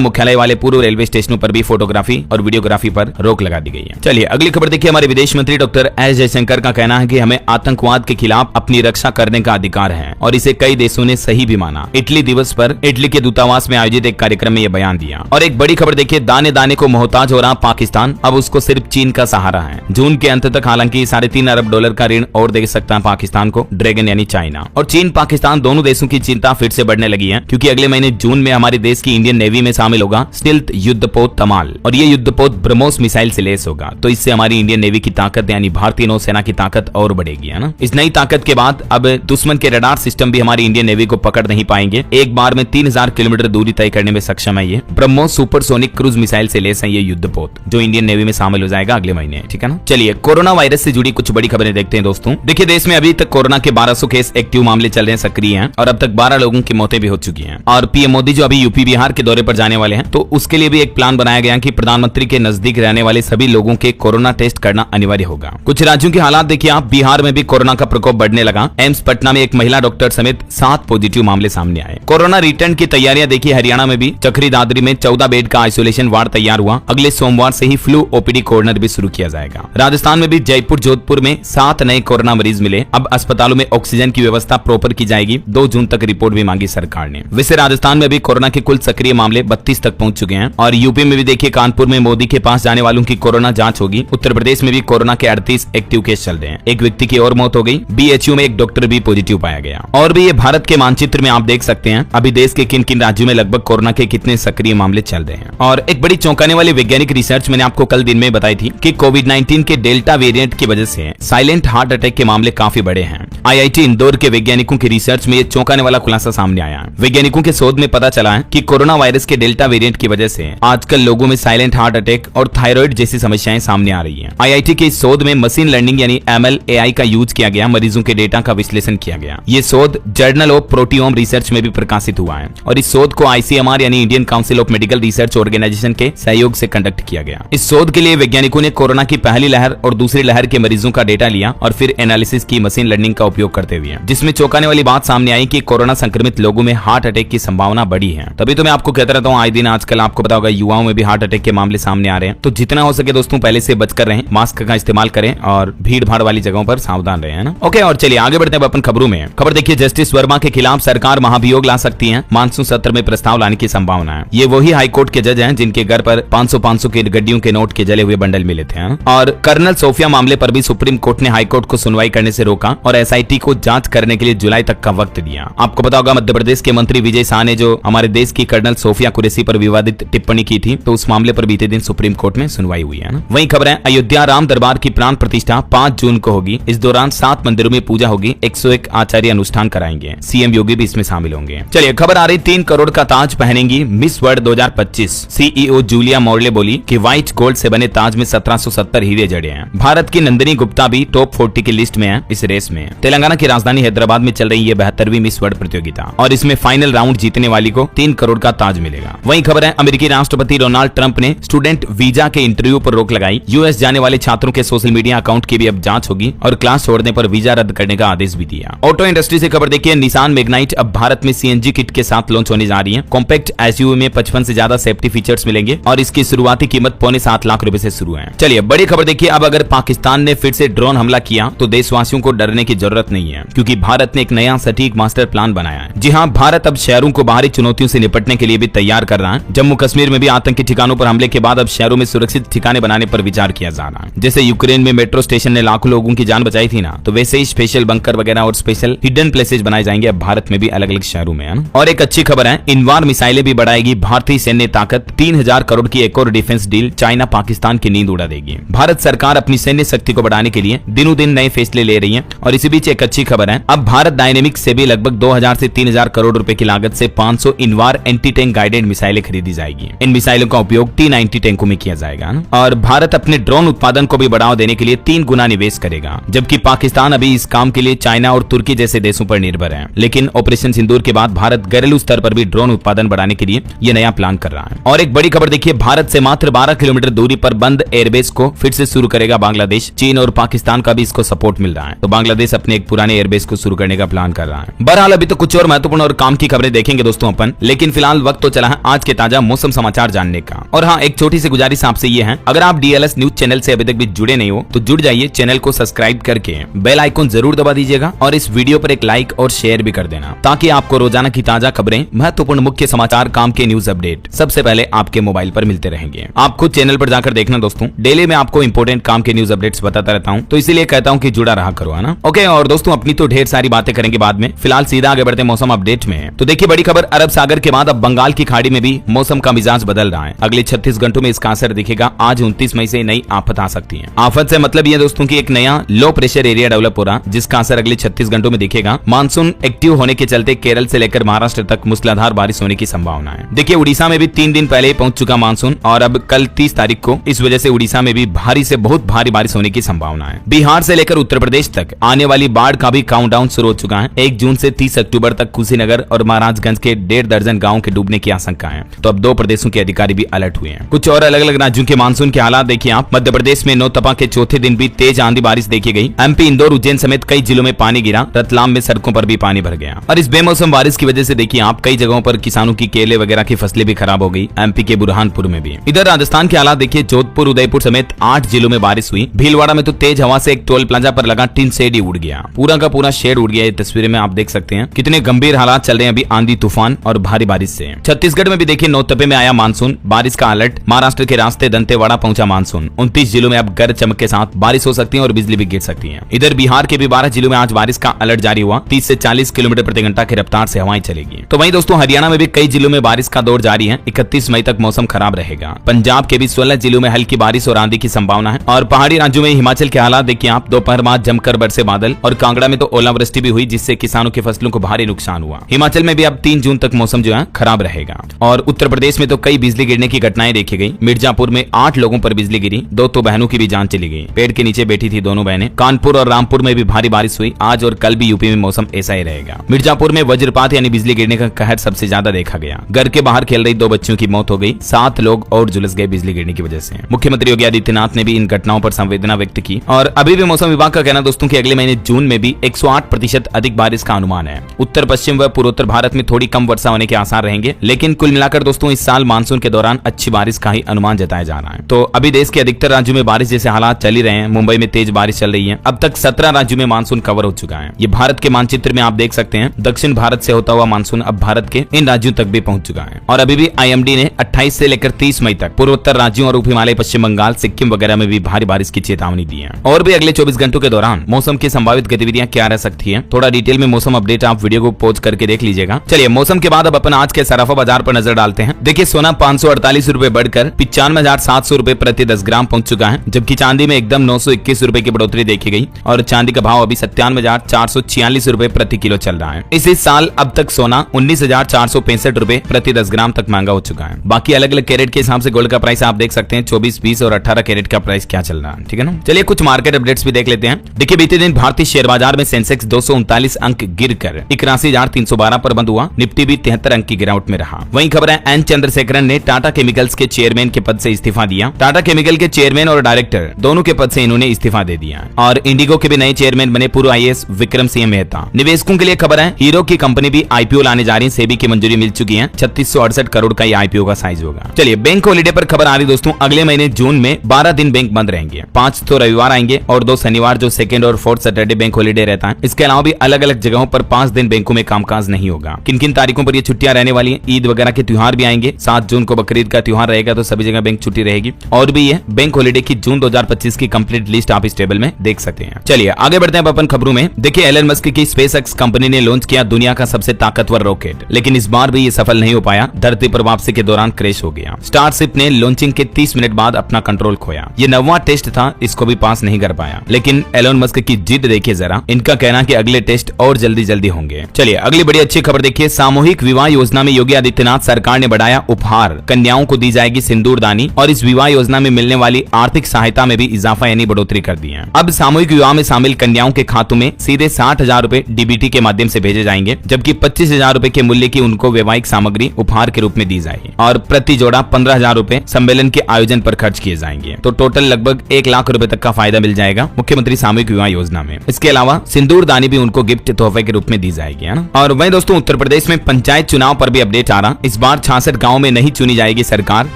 मुख्यालय वाले पूर्व रेलवे स्टेशनों पर भी फोटोग्राफी और वीडियोग्राफी पर रोक लगा दी गई है। चलिए अगली खबर देखिए। हमारे विदेश मंत्री डॉक्टर एस जयशंकर का कहना है कि हमें आतंकवाद के खिलाफ अपनी रक्षा करने का अधिकार है और इसे कई देशों ने सही भी माना। इटली दिवस पर इटली के दूतावास में आयोजित एक कार्यक्रम में यह बयान दिया। और एक बड़ी खबर देखिए, दाने दाने को मोहताज हो रहा पाकिस्तान, अब उसको सिर्फ चीन का सहारा है। जून के अंत तक हालांकि $3.5 अरब का ऋण और दे सकता है पाकिस्तान को ड्रैगन यानी चाइना। और चीन पाकिस्तान दोनों देशों की चिंता फिर से बढ़ने लगी है, क्योंकि अगले महीने जून में हमारे देश की इंडियन नेवी में शामिल होगा स्टिल्थ युद्धपोत तमाल, और ये युद्धपोत ब्रह्मोस मिसाइल से लैस होगा। तो इससे हमारी इंडियन नेवी की ताकत यानी भारतीय नौसेना की ताकत और बढ़ेगी, है ना। इस नई ताकत के बाद अब दुश्मन के रडार सिस्टम भी हमारी इंडियन नेवी को पकड़ नहीं पाएंगे। एक बार में 3000 किलोमीटर दूरी तय करने में सक्षम है ये ब्रह्मोस सुपरसोनिक क्रूज मिसाइल से लैस है ये युद्धपोत, जो इंडियन नेवी में शामिल हो जाएगा अगले महीने, ठीक है ना। चलिए कोरोना वायरस से जुड़ी कुछ बड़ी खबरें देखते हैं दोस्तों। देखिए देश में अभी तक कोरोना के 1200 केस एक्टिव मामले चल रहे हैं, सक्रिय हैं, और अब तक 12 लोगों की मौतें भी हो चुकी हैं। और पीएम मोदी जो अभी यूपी बिहार के दौरे पर जाने वाले हैं, तो उसके लिए भी एक प्लान बनाया गया कि प्रधानमंत्री के नजदीक रहने वाले सभी लोगों के कोरोना टेस्ट करना अनिवार्य होगा। कुछ राज्यों के हालात देखिए आप, बिहार में भी कोरोना का प्रकोप बढ़ने लगा। एम्स पटना में एक महिला डॉक्टर समेत 7 पॉजिटिव मामले सामने आए। कोरोना रिटर्न की तैयारियां देखिए, हरियाणा में भी चक्री दादरी में 14 बेड का आइसोलेशन वार्ड तैयार हुआ। अगले सोमवार से ही फ्लू ओपीडी कॉर्नर भी शुरू किया जाएगा। राजस्थान में भी जयपुर जोधपुर में 7 नए कोरोना मरीज मिले। अब अस्पतालों में ऑक्सीजन की व्यवस्था प्रॉपर की जाएगी। 2 जून तक रिपोर्ट भी मांगी सरकार ने। वैसे राजस्थान में भी कोरोना के कुल सक्रिय मामले 32 तक पहुंच चुके हैं। और यूपी में भी देखिए कानपुर में मोदी के पास जाने वालों की कोरोना जांच होगी। उत्तर प्रदेश में भी कोरोना के 38 एक्टिव केस चल रहे हैं। एक व्यक्ति की और मौत हो गई। बीएचयू में एक डॉक्टर भी पॉजिटिव पाया गया। और भी ये भारत के मानचित्र में आप देख सकते हैं अभी देश के किन किन राज्यों में लगभग कोरोना के कितने सक्रिय मामले चल रहे हैं। और एक बड़ी चौंकाने वाली वैज्ञानिक रिसर्च मैंने आपको कल दिन में बताई थी कि कोविड-19 के डेल्टा वेरिएंट की वजह से साइलेंट हार्ट अटैक के मामले काफी बड़े हैं। आईआईटी इंदौर के वैज्ञानिकों की रिसर्च में ये चौंकाने वाला खुलासा सामने आया है। वैज्ञानिकों के शोध में पता चला है कि कोरोना वायरस के डेल्टा वेरिएंट की वजह से आजकल लोगों में साइलेंट हार्ट अटैक और थायराइड जैसी समस्याएं सामने आ रही हैं। आईआईटी के इस शोध में मशीन लर्निंग यानी ML AI का यूज किया गया। मरीजों के डेटा का विश्लेषण किया गया। ये शोध जर्नल ऑफ प्रोटियोम रिसर्च में भी प्रकाशित हुआ है। और इस शोध को ICMR यानी Indian council of medical research organisation के सहयोग से कंडक्ट किया गया। इस शोध के लिए वैज्ञानिकों ने कोरोना की पहली लहर और दूसरी लहर के मरीजों का डेटा लिया और फिर एनालिसिस की मशीन लर्निंग का उपयोग करते हुए, जिसमें चौंकाने वाली बात सामने आई कि कोरोना संक्रमित लोगों में हार्ट अटैक की संभावना बढ़ी है। तभी तो मैं आपको कहता रहता हूँ आए दिन आजकल आपको पता होगा युवाओं में भी हार्ट अटैक के मामले सामने आ रहे हैं। तो जितना हो सके दोस्तों पहले से बचकर रहें, मास्क का इस्तेमाल करें और भीड़ भाड़ वाली जगहों पर सावधान रहें, है ना। ओके, और चलिए आगे बढ़ते हैं अपन खबरों में। खबर देखिए, जस्टिस वर्मा के खिलाफ सरकार महाभियोग ला सकती है। मानसून सत्र में प्रस्ताव लाने की संभावना है। ये वही हाईकोर्ट के जज हैं जिनके घर पर 500 के गड्डियों के नोट के जले हुए बंडल मिले थे। और कर्नल सोफिया मामले पर भी सुप्रीम कोर्ट ने हाईकोर्ट को सुनवाई करने से रोका और एसआईटी को जांच करने के लिए जुलाई तक का वक्त दिया। आपको पता होगा मध्य प्रदेश के मंत्री विजय शाह ने जो हमारे देश की कर्नल सोफिया कुरैशी पर विवादित टिप्पणी की थी, तो उस मामले पर बीते दिन सुप्रीम कोर्ट में सुनवाई हुई है ना। वहीं खबर है, अयोध्या राम दरबार की प्राण प्रतिष्ठा 5 जून को होगी। इस दौरान 7 मंदिरों में पूजा होगी। 101 आचार्य अनुष्ठान कराएंगे। सीएम योगी भी इसमें शामिल होंगे। चलिए खबर आ रही, 3 करोड़ का ताज पहनेंगी Miss World 2025। CEO Julia Morley बोली कि व्हाइट गोल्ड से बने ताज में 1770 हीरे जड़े हैं। भारत की नंदिनी गुप्ता भी टॉप 40 की लिस्ट में है इस रेस में। तेलंगाना की राजधानी हैदराबाद में चल रही ये 72वीं मिस वर्ल्ड प्रतियोगिता और इसमें फाइनल राउंड जीतने वाली को 3 करोड़ का ताज मिलेगा। वहीं खबर है, अमेरिकी राष्ट्रपति डोनाल्ड ट्रंप ने स्टूडेंट वीजा के इंटरव्यू पर रोक लगाई। यूएस जाने वाले छात्रों के सोशल मीडिया अकाउंट की भी अब जांच होगी और क्लास छोड़ने पर वीजा रद्द करने का आदेश भी दिया। ऑटो इंडस्ट्री से खबर देखिए, निसान मैग्नाइट अब भारत में सीएनजी किट के साथ लॉन्च होने जा रही है। कॉम्पैक्ट एसयूवी में 55 से ज्यादा सेफ्टी फीचर्स मिलेंगे और इसकी शुरुआती कीमत 7.25 लाख रुपए से शुरू है। चलिए बड़ी खबर देखिए, अब अगर पाकिस्तान ने फिर से ड्रोन हमला किया तो देशवासियों को डरने की जरूरत नहीं है, क्योंकि भारत ने एक नया सटीक मास्टर प्लान बनाया है। जी हां, भारत अब शहरों को बाहरी चुनौतियों से निपटने के लिए भी तैयार कर रहा है। जम्मू कश्मीर में भी आतंकी ठिकानों पर हमले के बाद अब शहरों में सुरक्षित ठिकाने बनाने पर विचार किया जा रहा है। जैसे यूक्रेन में मेट्रो स्टेशन ने लाखों लोगों की जान बचाई थी ना, तो वैसे ही स्पेशल बंकर वगैरह और स्पेशल हिडन प्लेसेज बनाए जाएंगे अब भारत में भी अलग अलग शहरों में, है ना। और एक अच्छी खबर है, इनवार मिसाइलें भी बढ़ाएगी भारतीय सैन्य ताकत। 3000 करोड़ की एक और डिफेंस डील चाइना पाकिस्तान की नींद उड़ा देगी। भारत सरकार अपनी सैन्य शक्ति को बढ़ाने के लिए दिनों दिन नए फैसले ले रही है। और इसी बीच एक अच्छी खबर है, अब भारत डायनेमिक्स से भी लगभग 2000 से 3000 करोड़ रुपए की लागत से 500 इनवार एंटी टैंक गाइडेड मिसाइलें खरीदी जाएगी। इन मिसाइलों का उपयोग T-90 टैंकों में किया जाएगा ना? और भारत अपने ड्रोन उत्पादन को भी बढ़ावा देने के लिए 3 गुना निवेश करेगा, जबकि पाकिस्तान अभी इस काम के लिए चाइना और तुर्की जैसे देशों पर निर्भर है। लेकिन ऑपरेशन सिंदूर के बाद भारत घरेलू स्तर पर भी ड्रोन उत्पादन बढ़ाने के लिए ये नया प्लान कर रहा है। और एक बड़ी खबर देखिए, भारत से मात्र 12 किलोमीटर दूरी पर बंद एयरबेस को फिर से शुरू करेगा बांग्लादेश। चीन और पाकिस्तान का भी इसको सपोर्ट मिल रहा है। तो बांग्लादेश अपने अपने एक पुराने एयरबेस को शुरू करने का प्लान कर रहा है। बहरहाल अभी तो कुछ और महत्वपूर्ण और काम की खबरें देखेंगे दोस्तों अपन, लेकिन फिलहाल वक्त तो चला है आज के ताजा मौसम समाचार जानने का। और हाँ, एक छोटी सी गुजारिश आपसे ये है, अगर आप DLS न्यूज चैनल से अभी तक भी जुड़े नहीं हो तो जुड़ जाइए, चैनल को सब्सक्राइब करके बेल आइकन जरूर दबा दीजिएगा और इस वीडियो पर एक लाइक और शेयर भी कर देना, ताकि आपको रोजाना की ताजा खबरें, महत्वपूर्ण मुख्य समाचार, काम के न्यूज अपडेट सबसे पहले आपके मोबाइल पर मिलते रहेंगे। आप खुद चैनल पर जाकर देखना दोस्तों, डेली में आपको इंपोर्टेंट काम के न्यूज अपडेट्स बताता रहता हूँ, तो इसीलिए कहता हूँ कि जुड़ा रहा करो, है ना। ओके, और दोस्तों अपनी तो ढेर सारी बातें करेंगे बाद में, फिलहाल सीधा आगे बढ़ते मौसम अपडेट में। तो देखिए बड़ी खबर, अरब सागर के बाद अब बंगाल की खाड़ी में भी मौसम का मिजाज बदल रहा है। अगले 36 घंटों में इसका असर दिखेगा। आज 29 मई से नई आफत आ सकती है। आफत से मतलब ये दोस्तों की एक नया लो प्रेशर एरिया डेवलप हो रहा, जिसका असर अगले 36 घंटों में दिखेगा। मानसून एक्टिव होने के चलते केरल से लेकर महाराष्ट्र तक मूसलाधार बारिश होने की संभावना है। देखिए उड़ीसा में भी 3 दिन पहले पहुंच चुका मानसून, और अब कल 30 तारीख को इस वजह से उड़ीसा में भी भारी से बहुत भारी बारिश होने की संभावना है। बिहार से लेकर उत्तर प्रदेश तक आने वाली बाढ़ का भी काउंटडाउन शुरू हो चुका है। 1 जून से 30 अक्टूबर तक कुशीनगर और महाराजगंज के 1.5 दर्जन गाँव के डूबने की आशंका है। तो अब 2 प्रदेशों के अधिकारी भी अलर्ट हुए हैं। कुछ और अलग अलग राज्यों के मानसून के हालात देखिए आप। मध्य प्रदेश में नौतपा के चौथे दिन भी तेज आंधी बारिश देखी गई। MP, इंदौर, उज्जैन समेत कई जिलों में पानी गिरा। रतलाम में सड़कों पर भी पानी भर गया। और इस बेमौसम बारिश की वजह से देखिए आप, कई जगहों पर किसानों की केले वगैरह की फसलें भी खराब हो गई। MP के बुरहानपुर में भी। इधर राजस्थान के हालात देखिए, जोधपुर, उदयपुर समेत 8 जिलों में बारिश हुई। भीलवाड़ा में तो तेज हवा से एक टोल प्लाजा पर लगा टिन शेड ही उड़ गया। पूरा का पूरा शेड उड़ गया। ये तस्वीरें में आप देख सकते हैं कितने गंभीर हालात चल रहे हैं अभी आंधी तूफान और भारी बारिश से। छत्तीसगढ़ में भी देखिए नौतपे में आया मानसून, बारिश का अलर्ट। महाराष्ट्र के रास्ते दंतेवाड़ा पहुंचा मानसून। 29 जिलों में अब गरज चमक के साथ बारिश हो सकती है और बिजली भी गिर सकती है। इधर बिहार के भी 12 जिलों में आज बारिश का अलर्ट जारी हुआ। 30 से 40 किलोमीटर प्रति घंटा की रफ्तार से हवाएं चलेगी। तो वहीं दोस्तों हरियाणा में भी कई जिलों में बारिश का दौर जारी है। 31 मई तक मौसम खराब रहेगा। पंजाब के भी 16 जिलों में हल्की बारिश और आंधी की संभावना है। और पहाड़ी राज्यों में हिमाचल के हालात देखिए आप, दोपहर बाद जमकर बरसे बादल और कांगड़ा में तो ओलावृष्टि भी हुई, जिससे किसानों की फसलों को भारी नुकसान हुआ। हिमाचल में भी अब 3 जून तक मौसम जो है खराब रहेगा। और उत्तर प्रदेश में तो कई बिजली गिरने की घटनाएं देखी गई। मिर्जापुर में 8 लोगों पर बिजली गिरी। 2 तो बहनों की भी जान चली गई। पेड़ के नीचे बैठी थी दोनों बहनें। कानपुर और रामपुर में भी भारी बारिश हुई। आज और कल भी यूपी में मौसम ऐसा ही रहेगा। मिर्जापुर में वज्रपात यानी बिजली गिरने का कहर सबसे ज्यादा देखा गया। घर के बाहर खेल रही 2 बच्चियों की मौत हो गई। 7 लोग और झुलस गए बिजली गिरने की वजह से। मुख्यमंत्री योगी आदित्यनाथ ने भी इन घटनाओं पर संवेदना व्यक्त की। और अभी भी मौसम विभाग का कहना दोस्तों कि अगले महीने जून में भी 108% अधिक बारिश का अनुमान है। उत्तर पश्चिम व पूर्वोत्तर भारत में थोड़ी कम वर्षा होने के आसार रहेंगे, लेकिन कुल मिलाकर दोस्तों इस साल मानसून के दौरान अच्छी बारिश का ही अनुमान जताया जा रहा है। तो अभी देश के अधिकतर राज्यों में बारिश जैसे हालात चल ही रहे हैं। मुंबई में तेज बारिश चल रही है। अब तक 17 राज्यों में मानसून कवर हो चुका है। ये भारत के मानचित्र में आप देख सकते हैं। दक्षिण भारत से होता हुआ मानसून अब भारत के इन राज्यों तक भी पहुंच चुका है। और अभी भी IMD ने 28 से लेकर 30 मई तक पूर्वोत्तर राज्यों और उप हिमालय, पश्चिम बंगाल, सिक्किम वगैरह में भी भारी बारिश की चेतावनी दी है। और भी अगले 24 घंटों के दौरान मौसम की संभावित गतिविधियां क्या रह सकती है, थोड़ा डिटेल में मौसम अपडेट आप वीडियो को पॉज करके देख लीजिएगा। चलिए मौसम के बाद अब अपन आज के सराफा बाजार पर नजर डालते हैं। देखिए सोना 548 रुपए बढ़कर 95,700 रुपए प्रति 10 ग्राम पहुंच चुका है, जबकि चांदी में एकदम 921 रुपए की बढ़ोतरी देखी गई और चांदी का भाव अभी 97,446 रुपए प्रति किलो चल रहा है। इसी साल अब तक सोना 19,465 रुपए प्रति 10 ग्राम तक महंगा हो चुका है। बाकी अलग अलग कैरेट के हिसाब से गोल्ड का प्राइस आप देख सकते हैं। 24, 20 और 18 कैरेट का प्राइस क्या चल रहा है, ठीक है ना। चलिए कुछ मार्केट अपडेट्स भी देख लेते हैं। देखिए बीते दिन भारतीय शेयर बाजार में सेंसेक्स 239 अंक गिरकर 81,312 पर बंद हुआ। निफ्टी भी 73 अंक की गिरावट में रहा। वहीं खबर है एन चंद्रशेखरन ने टाटा केमिकल्स के चेयरमैन के पद से इस्तीफा दिया। टाटा केमिकल के चेयरमैन और डायरेक्टर दोनों के पद से इन्होंने इस्तीफा दे दिया। और इंडिगो के भी नए चेयरमैन बने पूर्व IAS विक्रम सिंह मेहता। निवेशकों के लिए खबर है हीरो की कंपनी भी IPO लाने जा रही है। सेबी की मंजूरी मिल चुकी है। 3668 करोड़ का ये IPO का साइज होगा। चलिए बैंक हॉलिडे पर खबर आ रही दोस्तों। अगले महीने जून में 12 दिन बैंक बंद रहेंगे। 5 तो रविवार आएंगे और 2 शनिवार जो 2nd और 4th सैटरडे बैंक हॉलिडे रहता है। इसके अलावा भी अलग अलग जगहों पर 5 दिन बैंकों में कामकाज नहीं होगा। किन किन तारीखों पर ये छुट्टियां रहने वाली हैं? ईद वगैरह के त्योहार भी आएंगे। 7 जून को बकरीद का त्योहार रहेगा, तो सभी जगह बैंक छुट्टी रहेगी। और भी ये बैंक हॉलिडे की जून 2025 की कंप्लीट लिस्ट आप इस टेबल में देख सकते हैं। चलिए आगे बढ़ते हैं अपन खबरों में। देखिए एलन मस्क की SpaceX कंपनी ने लॉन्च किया दुनिया का सबसे ताकतवर रॉकेट, लेकिन इस बार भी ये सफल नहीं हो पाया। धरती पर वापसी के दौरान क्रैश हो गया। स्टारशिप ने लॉन्चिंग के 30 मिनट बाद अपना कंट्रोल खोया। ये 9वां टेस्ट था, इसको भी पास नहीं कर पाया। लेकिन एलन मस्क की जिद देखिए जरा। इनका कहना कि अगले टेस्ट और जल्दी होंगे। चलिए अगली बड़ी अच्छी खबर देखिए। सामूहिक विवाह योजना में योगी आदित्यनाथ सरकार ने बढ़ाया उपहार। कन्याओं को दी जाएगी सिंदूरदानी और इस विवाह योजना में मिलने वाली आर्थिक सहायता में भी इजाफा यानी बढ़ोतरी कर दी है। अब सामूहिक विवाह में शामिल कन्याओं के खातों में सीधे 60,000 रुपए DBT के माध्यम से भेजे जाएंगे, जबकि 25,000 रुपए के मूल्य की उनको वैवाहिक सामग्री उपहार के रूप में दी जाएगी और प्रति जोड़ा 15,000 रुपए सम्मेलन के आयोजन पर खर्च किए जाएंगे। तो टोटल लगभग 1 लाख रुपए तक का फायदा मिल जाएगा मुख्यमंत्री सामूहिक विवाह योजना में। इसके इसके अलावा सिंदूर दानी भी उनको गिफ्ट तोहफे के रूप में दी जाएगी, है ना। और वहीं दोस्तों उत्तर प्रदेश में पंचायत चुनाव पर भी अपडेट आ रहा। इस बार 66 गाँव में नहीं चुनी जाएगी सरकार।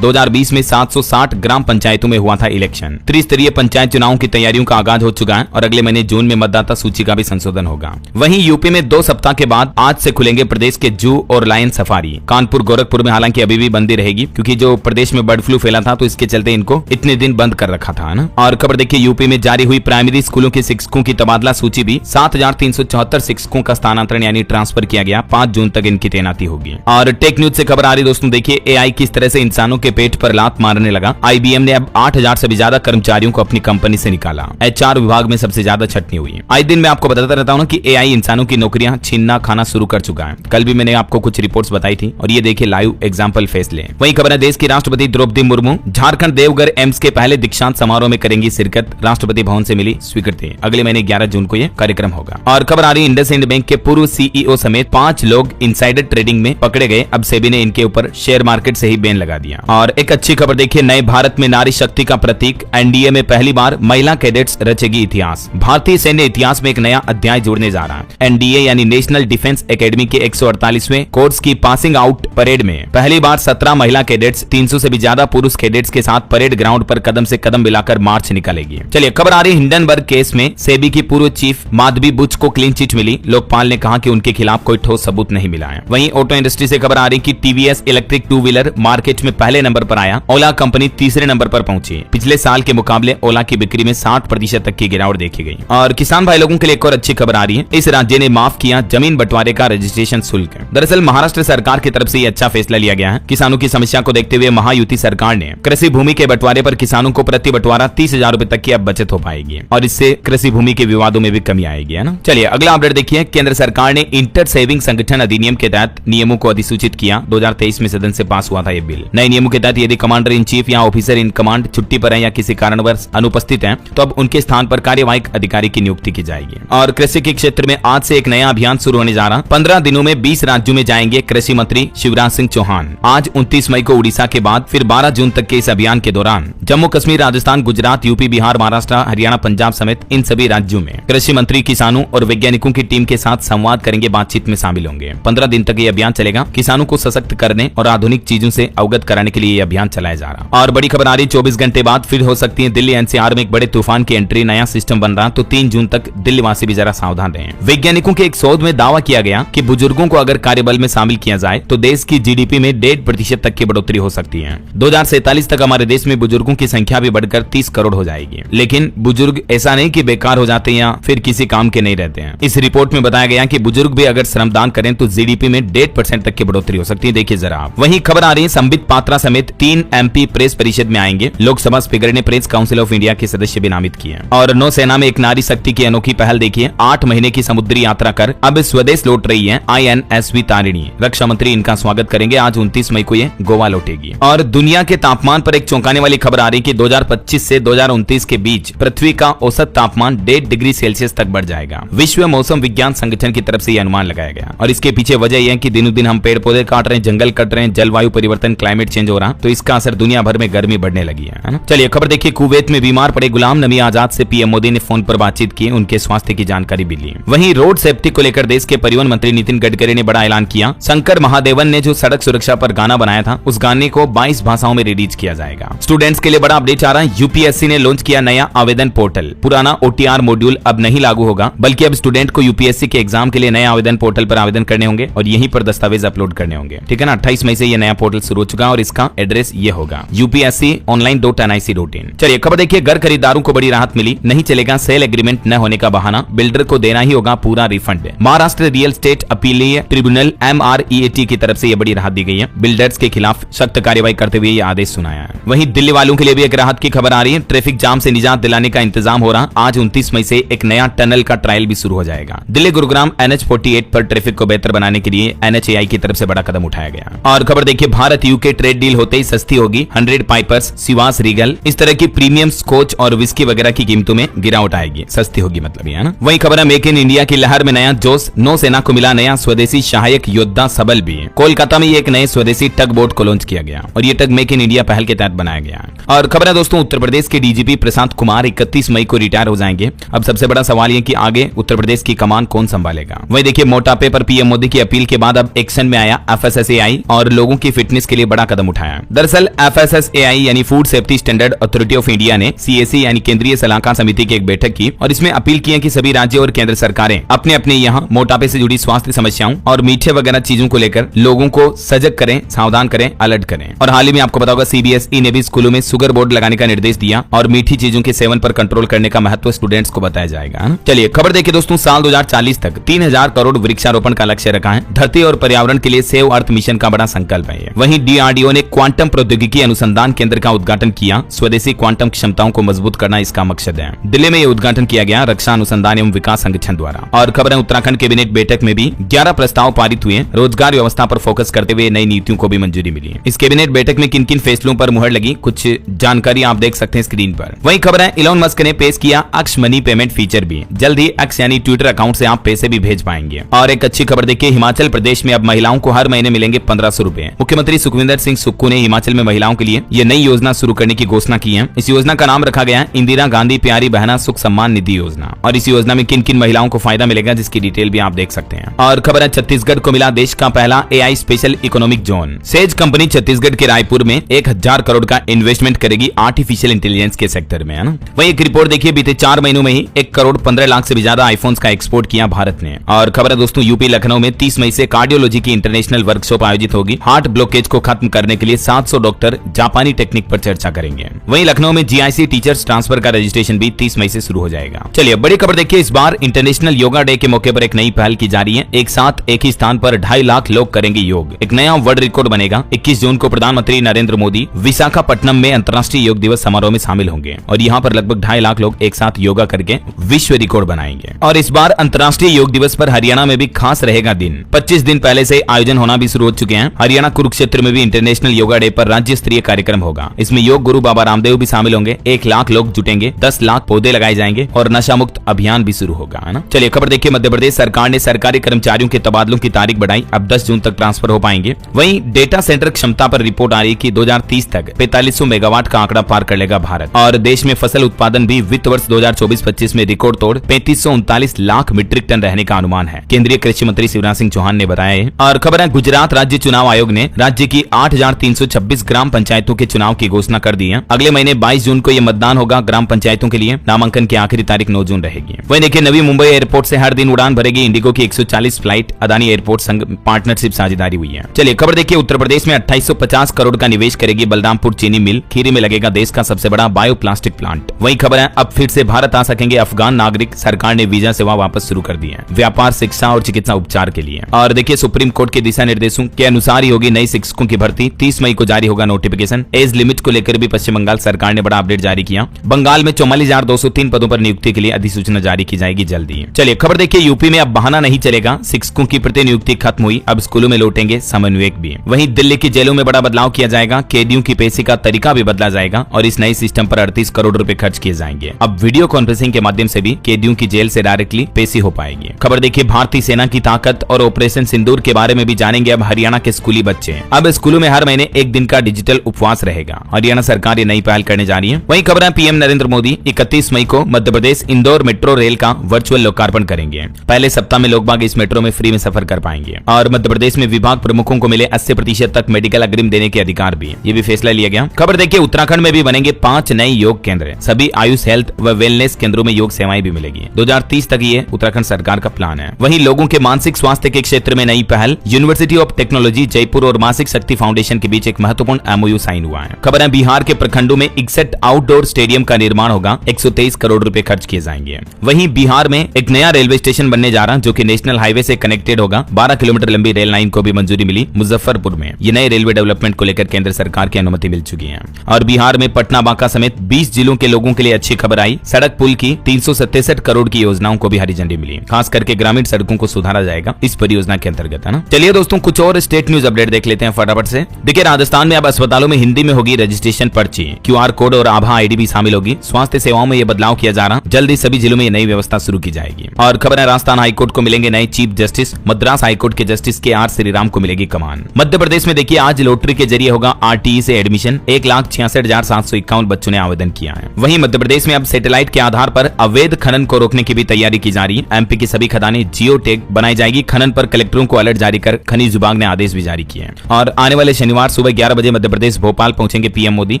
2020 में 760 ग्राम पंचायतों में हुआ था इलेक्शन। त्रिस्तरीय पंचायत चुनाव की तैयारियों का आगाज हो चुका है और अगले महीने जून में मतदाता सूची का भी संशोधन होगा। वहीं यूपी में 2 सप्ताह के बाद आज से खुलेंगे प्रदेश के जू और लायन सफारी। कानपुर गोरखपुर में हालांकि अभी भी बंदी रहेगी, क्योंकि जो प्रदेश में बर्ड फ्लू फैला था तो इसके चलते इनको इतने दिन बंद कर रखा था ना। और खबर देखिए यूपी में जारी हुई प्राइमरी स्कूलों के शिक्षकों की तबादला सूची भी 7374 शिक्षकों का स्थानांतरण यानी ट्रांसफर किया गया। 5 जून तक इनकी तैनाती होगी। और टेक न्यूज से खबर आ रही दोस्तों, देखिए एआई किस तरह से इंसानों के पेट पर लात मारने लगा। आईबीएम ने अब 8000 से भी ज्यादा कर्मचारियों को अपनी कंपनी से निकाला। एचआर विभाग में सबसे ज्यादा छटनी हुई। आज दिन मैं आपको बताता रहता हूँ कि एआई इंसानों की नौकरियां छीनना खाना शुरू कर चुका है। कल भी मैंने आपको कुछ रिपोर्ट्स बताई थी और ये देखिए लाइव एग्जांपल फेस ले। वहीं खबर है देश की राष्ट्रपति द्रौपदी मुर्मू झारखंड देवघर एम्स के पहले दीक्षांत समारोह में करेंगी शिरकत। राष्ट्रपति भवन से मिली स्वीकृति। अगले महीने 11 जून को यह कार्यक्रम होगा। और खबर आ रही इंडसइंड बैंक के पूर्व सीईओ समेत 5 लोग इनसाइडर ट्रेडिंग में पकड़े गए। अब सेबी ने इनके ऊपर शेयर मार्केट से ही बैन लगा दिया। और एक अच्छी खबर देखिए, नए भारत में नारी शक्ति का प्रतीक एनडीए में पहली बार महिला कैडेट्स रचेगी इतिहास। भारतीय सैन्य इतिहास में एक नया अध्याय जुड़ने जा रहा है। एनडीए यानी नेशनल डिफेंस एकेडमी के 148वें कोर्स की पासिंग आउट परेड में पहली बार 17 महिला कैडेट्स 300 से भी ज्यादा पुरुष कैडेट्स के साथ परेड ग्राउंड पर कदम से कदम मिलाकर मार्च निकालेगी। चलिए खबर आ रही हिंडनबर्ग केस में सेबी की पूर्व चीफ माधवी बुच को क्लीन चिट मिली। लोकपाल ने कहा कि उनके खिलाफ कोई ठोस सबूत नहीं मिला है। वहीं ऑटो इंडस्ट्री से खबर आ रही कि टीवीएस इलेक्ट्रिक 2 व्हीलर मार्केट में पहले नंबर पर आया। ओला कंपनी तीसरे नंबर पर पहुंची। पिछले साल के मुकाबले ओला की बिक्री में 60% तक की गिरावट देखी गई। और किसान भाई लोगों के लिए एक और अच्छी खबर आ रही है, इस राज्य ने माफ किया जमीन बंटवारे का रजिस्ट्रेशन शुल्क। दरअसल महाराष्ट्र सरकार की तरफ से ये अच्छा फैसला लिया गया है। किसानों की समस्या को देखते हुए महायुति सरकार ने कृषि भूमि के बंटवारे पर किसानों को प्रति बंटवारा 30,000 रुपए तक की अब बचत हो पाएगी और इससे कृषि भूमि के विवादों में भी कमी आएगी, है ना। चलिए अगला अपडेट देखिए, केंद्र सरकार ने इंटर सेविंग संगठन अधिनियम के तहत नियमों को अधिसूचित किया। 2023 में सदन से पास हुआ था ये बिल। नए नियमों के तहत यदि कमांडर इन चीफ या ऑफिसर इन कमांड छुट्टी पर है या किसी कारणवश अनुपस्थित हैं, तो अब उनके स्थान पर कार्यवाहक अधिकारी की नियुक्ति की जाएगी। और कृषि के क्षेत्र में आज से एक नया अभियान शुरू होने जा रहा। 15 दिनों में 20 राज्यों में जाएंगे कृषि मंत्री शिवराज सिंह चौहान। आज 29 मई को उड़ीसा के बाद फिर 12 जून तक के इस अभियान के दौरान जम्मू कश्मीर, राजस्थान, गुजरात, यूपी, बिहार, महाराष्ट्र, हरियाणा, पंजाब समेत इन सभी राज्यों में कृषि मंत्री किसानों और वैज्ञानिकों की टीम के साथ संवाद करेंगे, बातचीत में शामिल होंगे। 15 दिन तक ये अभियान चलेगा। किसानों को सशक्त करने और आधुनिक चीजों से अवगत कराने के लिए ये अभियान चलाया जा रहा। और बड़ी खबर आ रही, 24 घंटे बाद फिर हो सकती है दिल्ली एनसीआर में एक बड़े तूफान की एंट्री। नया सिस्टम बन रहा, तो 3 जून तक दिल्ली वासी भी जरा सावधान रहें। वैज्ञानिकों के एक शोध में दावा किया गया कि बुजुर्गों को अगर कार्यबल में शामिल किया जाए तो देश की जीडीपी में 1.5% तक की बढ़ोतरी हो सकती है। 2047 तक हमारे देश में बुजुर्गों की संख्या भी बढ़कर 30 करोड़ हो जाएगी। लेकिन बुजुर्ग ऐसा नहीं कि बेकार हो जाते हैं या फिर किसी काम के नहीं रहते हैं। इस रिपोर्ट में बताया गया कि बुजुर्ग भी अगर श्रमदान करें तो जीडीपी में 1.5% तक की बढ़ोतरी हो सकती है। देखिए जरा आप। वहीं खबर आ रही है, संबित पात्रा समेत 3 एमपी प्रेस परिषद में आएंगे। लोकसभा स्पीकर ने प्रेस काउंसिल ऑफ इंडिया के सदस्य भी नामित किए। और नौसेना में एक नारी शक्ति की अनोखी पहल देखिए। 8 महीने की समुद्री यात्रा कर अब स्वदेश लौट रही है INSV तारिणी। रक्षा मंत्री इनका स्वागत करेंगे। आज 29 मई को ये गोवा लौटेगी। और दुनिया के तापमान पर एक चौंकाने वाली खबर आ रही कि 2025 से 2029 के बीच पृथ्वी का औसत तापमान 1.5 डिग्री सेल्सियस तक बढ़ जाएगा। विश्व मौसम विज्ञान संगठन की तरफ से यह अनुमान लगाया गया। और इसके पीछे वजह यह है कि दिनों दिन हम पेड़ पौधे काट रहे हैं, जंगल कट रहे हैं, जलवायु परिवर्तन, क्लाइमेट चेंज हो रहा, तो इसका असर दुनिया भर में गर्मी बढ़ने लगी है ना। चलिए खबर देखिए, कुवैत में बीमार पड़े गुलाम नबी आजाद से पीएम मोदी ने फोन पर बातचीत की, उनके स्वास्थ्य की जानकारी भी ली। वहीं रोड सेफ्टी को लेकर देश के परिवहन मंत्री नितिन गडकरी ने बड़ा ऐलान किया। शंकर महादेवन ने जो सड़क सुरक्षा पर गाना बनाया था, उस गाने को 22 भाषाओं में रिलीज किया जाएगा। स्टूडेंट्स के लिए बड़ा अपडेट आ रहा है। यूपीएससी ने लॉन्च किया नया आवेदन पोर्टल। पुराना OTR मॉड्यूल अब नहीं लागू होगा, बल्कि अब स्टूडेंट को यूपीएससी के एग्जाम के लिए नए आवेदन पोर्टल पर आवेदन करने होंगे और यहीं पर दस्तावेज अपलोड करने होंगे। ठीक है ना। 28 मई से यह नया पोर्टल शुरू हो चुका और इसका एड्रेस ये होगा upsconline.nic.in। चलिए खबर देखिए, घर खरीदारों को बड़ी राहत मिली। नहीं चलेगा सेल एग्रीमेंट न होने का बहाना, बिल्डर को देना ही होगा पूरा रिफंड। महाराष्ट्र रियल स्टेट अपीलीय ट्रिब्यूनल MREAT की तरफ से यह बड़ी राहत दी गई है। बिल्डर्स के खिलाफ सख्त कार्रवाई करते हुए यह आदेश सुनाया है। वहीं दिल्ली वालों के लिए भी एक राहत की खबर आ रही है। ट्रैफिक जाम से निजात दिलाने का इंतजाम हो रहा। आज 29 मई से एक नया टनल का ट्रायल भी शुरू हो जाएगा। दिल्ली गुरुग्राम NH48 पर ट्रैफिक को बेहतर बनाने के लिए NHAI की तरफ से बड़ा कदम उठाया गया। और खबर देखिए, भारत यूके ट्रेड डील होते ही सस्ती होगी। 100 पाइपर्स, सिवास रीगल, इस तरह की प्रीमियम स्कॉच और विस्की वगैरह की कीमतों में गिरावट आएगी, सस्ती होगी मतलब है ना। वही खबर है, मेक इन इंडिया की लहर में नया जोश। नौसेना को मिला नया स्वदेशी सहायक योद्धा सबल भी। कोलकाता में एक नए स्वदेशी टग बोट को लॉन्च किया गया और ये टग मेक इन इंडिया पहल के तहत बनाया गया। और खबर है दोस्तों, उत्तर प्रदेश के DGP प्रशांत कुमार 31 मई को रिटायर हो जाएंगे। अब सबसे बड़ा बड़ा सवाल ये कि आगे उत्तर प्रदेश की कमान कौन संभालेगा। वहीं देखिए मोटापे पर पीएम मोदी की अपील के बाद अब एक्शन में आया FSSAI और लोगों की फिटनेस के लिए बड़ा कदम उठाया। दरअसल FSSAI यानी food safety standard authority of India ने CAC यानी केंद्रीय सलाहकार समिति की एक बैठक की और इसमें अपील की है कि सभी राज्य और केंद्र सरकारें अपने अपने यहाँ मोटापे से जुड़ी स्वास्थ्य समस्याओं और मीठे वगैरह चीजों को लेकर लोगों को सजग करें, सावधान करें, अलर्ट करें। और हाल ही में आपको पता होगा CBSE ने भी स्कूलों में शुगर बोर्ड लगाने का निर्देश दिया और मीठी चीजों के सेवन पर कंट्रोल करने का महत्व स्टूडेंट्स को बताया जाएगा। चलिए खबर देखिए दोस्तों, साल 2040 तक 3000 करोड़ वृक्षारोपण का लक्ष्य रखा है। धरती और पर्यावरण के लिए सेव अर्थ मिशन का बड़ा संकल्प है। वहीं DRDO ने क्वांटम प्रौद्योगिकी अनुसंधान केंद्र का उद्घाटन किया। स्वदेशी क्वांटम क्षमताओं को मजबूत करना इसका मकसद है। दिल्ली में यह उद्घाटन किया गया रक्षा अनुसंधान एवं विकास संगठन द्वारा। और खबर है उत्तराखंड कैबिनेट बैठक में भी 11 प्रस्ताव पारित हुए। रोजगार व्यवस्था पर फोकस करते हुए नई नीतियों को भी मंजूरी मिली। इस कैबिनेट बैठक में किन किन फैसलों पर मुहर लगी, कुछ जानकारी आप देख सकते हैं स्क्रीन पर। वहीं खबर है इलॉन मस्क ने पेश किया एक्स मनी पेमेंट फीचर भी। जल्द ही एक्स यानी ट्विटर अकाउंट से आप पैसे भी भेज पाएंगे। और एक अच्छी खबर देखिए, हिमाचल प्रदेश में अब महिलाओं को हर महीने मिलेंगे 1500 रुपए। मुख्यमंत्री सुखविंदर सिंह सुक्खू ने हिमाचल में महिलाओं के लिए ये नई योजना शुरू करने की घोषणा की है। इस योजना का नाम रखा गया है इंदिरा गांधी प्यारी बहना सुख सम्मान निधि योजना। और इस योजना में किन किन महिलाओं को फायदा मिलेगा जिसकी डिटेल भी आप देख सकते हैं। और खबर है छत्तीसगढ़ को मिला देश का पहला AI special economic zone. Says company Chhattisgarh के रायपुर में 1000 करोड़ का इन्वेस्टमेंट करेगी आर्टिफिशियल इंटेलिजेंस के सेक्टर में, है ना। वही एक रिपोर्ट देखिए, बीते 4 महीनों में ही 1 करोड़ 15 लाख से भी ज्यादा आईफोन्स का एक्सपोर्ट किया भारत ने। और खबर है दोस्तों यूपी लखनऊ में 30 मई से कार्डियोलॉजी की इंटरनेशनल वर्कशॉप आयोजित होगी। हार्ट ब्लॉकेज को खत्म करने के लिए 700 डॉक्टर जापानी टेक्निक पर चर्चा करेंगे। वहीं लखनऊ में GIC टीचर्स ट्रांसफर का रजिस्ट्रेशन भी 30 मई से शुरू हो जाएगा। चलिए बड़ी खबर देखिए, इस बार इंटरनेशनल योगा डे के मौके पर एक नई पहल की जा रही है। एक साथ एक ही स्थान पर 2.5 लाख लोग करेंगे योग। एक नया वर्ल्ड रिकॉर्ड बनेगा। 21 जून को प्रधानमंत्री नरेंद्र मोदी विशाखापट्टनम में अंतर्राष्ट्रीय योग दिवस समारोह में शामिल होंगे और यहाँ पर लगभग 2.5 लाख लोग एक साथ योगा करके विश्व रिकॉर्ड बनाएंगे। और इस बार अंतर्राष्ट्रीय योग दिवस पर हरियाणा में भी खास रहेगा दिन। 25 दिन पहले से आयोजन होना भी शुरू हो चुके हैं। हरियाणा कुरुक्षेत्र में भी इंटरनेशनल योगा डे पर राज्य स्तरीय कार्यक्रम होगा। इसमें योग गुरु बाबा रामदेव भी शामिल होंगे। 1 लाख लोग जुटेंगे, 10 लाख पौधे लगाए जाएंगे और नशा मुक्त अभियान भी शुरू होगा, है ना। चलिए खबर देखिए, मध्य प्रदेश सरकार ने सरकारी कर्मचारियों के तबादलों की तारीख बढ़ाई। अब 10 जून तक ट्रांसफर हो पाएंगे। वहीं डेटा सेंटर क्षमता पर रिपोर्ट आ रही है कि 2030 तक 4500 मेगावाट का आंकड़ा पार कर लेगा भारत। और देश में फसल उत्पादन भी वित्त वर्ष 2024-25 में रिकॉर्ड तोड़ 3539 लाख मीट्रिक टन रहने का अनुमान है। केंद्रीय कृषि मंत्री शिवराज सिंह चौहान ने बताया है। और खबर है गुजरात राज्य चुनाव आयोग ने राज्य की 8326 ग्राम पंचायतों के चुनाव की घोषणा कर दी है। अगले महीने 22 जून को यह मतदान होगा ग्राम पंचायतों के लिए। नामांकन की आखिरी तारीख 9 जून रहेगी। वहीं देखिए नवी मुंबई एयरपोर्ट से हर दिन उड़ान भरेगी इंडिगो की 140 फ्लाइट। अदानी एयरपोर्ट संग पार्टनरशिप साझेदारी हुई है। चलिए खबर देखिए, उत्तर प्रदेश में 2850 करोड़ का निवेश करेगी बलरामपुर चीनी मिल। खीरी में लगेगा देश का सबसे बड़ा बायोप्लास्टिक प्लांट। वहीं खबर है अब फिर से भारत आ सकेंगे अफगान नागरिक। सरकार ने वीजा सेवा वापस शुरू कर दी है, व्यापार, शिक्षा और चिकित्सा उपचार के लिए। और देखिए सुप्रीम कोर्ट के दिशा निर्देशों के अनुसार ही होगी नई शिक्षकों की भर्ती। 30 मई को जारी होगा नोटिफिकेशन। एज लिमिट को लेकर भी पश्चिम बंगाल सरकार ने बड़ा अपडेट जारी किया। बंगाल में 44,203 पदों पर नियुक्ति के लिए अधिसूचना जारी की जाएगी जल्दी। चलिए खबर देखिए, यूपी में अब बहाना नहीं चलेगा। शिक्षकों की प्रतिनियुक्ति खत्म हुई, अब स्कूलों में लौटेंगे समन्वयक भी। वहीं दिल्ली की जेलों में बड़ा बदलाव किया जाएगा। कैदियों की पैसे का तरीका भी बदला जाएगा और इस नए सिस्टम पर 38 करोड़ रुपए खर्च किए जाएंगे। अब वीडियो कॉन्फ्रेंसिंग के माध्यम से भी कैदियों की जेल से डायरेक्टली पैसे हो पाएगी। खबर देखिए, भारतीय सेना की ताकत और ऑपरेशन सिंदूर के बारे में भी जानेंगे अब हरियाणा के स्कूली बच्चे। अब स्कूलों में हर महीने 1 दिन का डिजिटल उपवास रहेगा। हरियाणा सरकार ये नई पहल करने जा रही है। वहीं खबर है पीएम नरेंद्र मोदी 31 मई को मध्य प्रदेश इंदौर मेट्रो रेल का वर्चुअल लोकार्पण करेंगे। पहले सप्ताह में लोग बाग इस मेट्रो में फ्री में सफर कर पाएंगे। और मध्य प्रदेश में विभाग प्रमुखों को मिले 80% तक मेडिकल अग्रिम देने के अधिकार भी, ये भी फैसला लिया गया। खबर देखिए, उत्तराखंड में भी बनेंगे 5 नए योग केंद्र। सभी आयुष हेल्थ व वेलनेस केंद्रों में योग सेवाएं भी मिलेगी। 2030 तक ये उत्तराखंड सरकार का प्लान है। वहीं लोगों के मानसिक स्वास्थ्य के क्षेत्र में नई पहल। यूनिवर्सिटी ऑफ टेक्नोलॉजी जयपुर और मासिक शक्ति फाउंडेशन के बीच एक महत्वपूर्ण MOU साइन हुआ है। खबर है बिहार के प्रखंडों में 61 आउटडोर स्टेडियम का निर्माण होगा। 123 करोड़ रुपए खर्च किए जाएंगे। वहीं बिहार में एक नया रेलवे स्टेशन बनने जा रहा जो कि नेशनल हाईवे से कनेक्टेड होगा। 12 किलोमीटर लंबी रेल लाइन को भी मंजूरी मिली मुजफ्फरपुर में। ये नए रेलवे डेवलपमेंट को लेकर केंद्र सरकार की अनुमति मिल चुकी है। और बिहार में पटना, बांका समेत 20 जिलों के लोगों के लिए अच्छी खबर आई। सड़क पुल की 367 करोड़ की योजनाओं को भी हरी झंडी मिली। खास करके ग्रामीण सड़कों को सुधारा जाएगा इस परियोजना के अंतर्गत, है ना। चलिए दोस्तों कुछ और स्टेट न्यूज अपडेट देख लेते हैं फटाफट से। देखिए राजस्थान में अब अस्पतालों में हिंदी में होगी रजिस्ट्रेशन पर्ची। QR कोड और आभा ID भी शामिल होगी। स्वास्थ्य सेवाओं में यह बदलाव किया जा रहा। जल्द ही सभी जिलों में नई व्यवस्था शुरू की जाएगी। और खबर है राजस्थान हाईकोर्ट को मिलेंगे नए चीफ जस्टिस। मद्रास हाईकोर्ट के जस्टिस KR श्रीराम को मिलेगी कमान। मध्य प्रदेश में देखिए आज लॉटरी के जरिए होगा RTE से एडमिशन। 1,66,751 बच्चों ने आवेदन किया है। वहीं मध्य प्रदेश में अब सैटेलाइट के आधार पर अवैध अवैध खनन को रोकने की भी तैयारी की जा रही है। एमपी की सभी खदानें जियो टैग बनाई जाएगी। खनन पर कलेक्टरों को अलर्ट जारी कर खनिज विभाग ने आदेश भी जारी किए हैं। और आने वाले शनिवार सुबह 11 बजे मध्य प्रदेश भोपाल पहुंचेंगे पीएम मोदी।